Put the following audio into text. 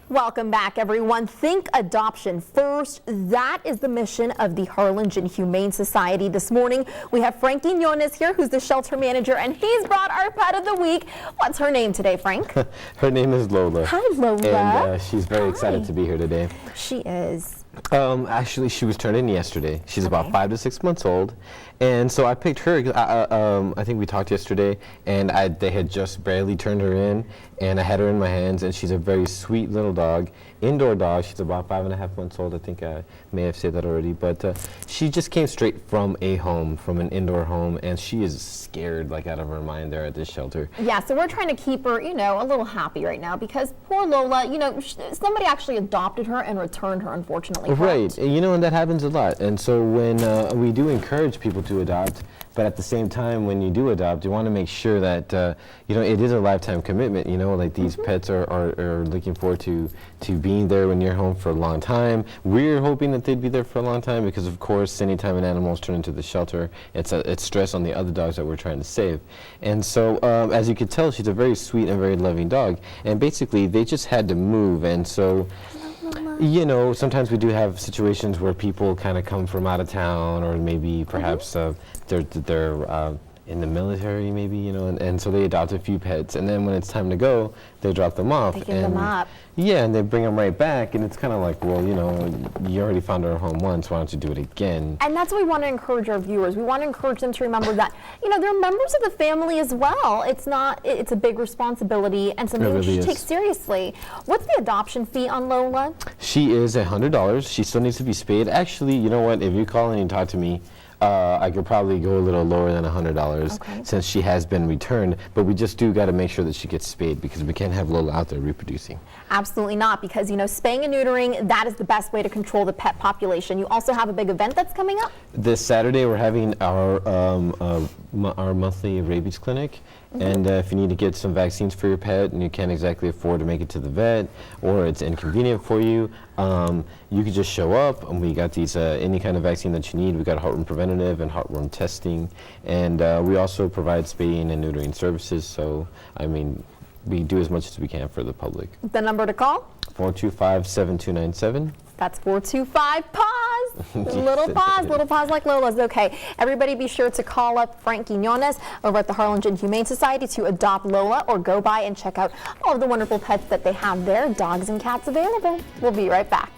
Welcome back, everyone. Think adoption first. That is the mission of the Harlingen Humane Society. This morning, we have Frank Quiñones here, who's the shelter manager, and he's brought our pet of the week. What's her name today, Frank? Her name is Lola. Hi, Lola. And she's very excited to be here today. She is. Actually, she was turned in yesterday. She's about 5 to 6 months old. And so I picked her. I think we talked yesterday, and they had just barely turned her in, and I had her in my hands, and she's a very sweet little dog, indoor dog. She's about 5.5 months old. I think I may have said that already, but she just came straight from an indoor home, and she is scared like out of her mind there at this shelter. Yeah, so we're trying to keep her, a little happy right now because poor Lola, somebody actually adopted her and returned her, unfortunately. Right, and that happens a lot. And so when we do encourage people to adopt, but at the same time, when you do adopt, you want to make sure that it is a lifetime commitment. Like these pets are looking forward to being there when you're home for a long time. We're hoping that they'd be there for a long time because, of course, anytime an animal is turned into the shelter, it's stress on the other dogs that we're trying to save. And so, as you could tell, she's a very sweet and very loving dog. And basically, they just had to move, and so. Sometimes we do have situations where people kind of come from out of town, or maybe perhaps they're in the military, maybe, and so they adopt a few pets, and then when it's time to go, they drop them off. They give them up. Yeah, and they bring them right back, and it's kind of like, well, you already found our home once, why don't you do it again? And that's what we want to encourage our viewers. We want to encourage them to remember that, they're members of the family as well. It's a big responsibility and something that you should take seriously. What's the adoption fee on Lola? She is $100. She still needs to be spayed. Actually, you know what? If you call in and talk to me, I could probably go a little lower than $100 since she has been returned, but we just do got to make sure that she gets spayed because we can't have Lola out there reproducing. Absolutely not, because spaying and neutering, that is the best way to control the pet population. You also have a big event that's coming up? This Saturday we're having our monthly rabies clinic, and if you need to get some vaccines for your pet and you can't exactly afford to make it to the vet, or it's inconvenient for you, you can just show up, and we got these any kind of vaccine that you need. We got heartworm preventative and heartworm testing, and we also provide spaying and neutering services. So we do as much as we can for the public. The number to call? 425-7297. That's 425-PAUSE. Little pause like Lola's. Okay, everybody be sure to call up Frank Quiñones over at the Harlingen Humane Society to adopt Lola, or go by and check out all of the wonderful pets that they have there, dogs and cats available. We'll be right back.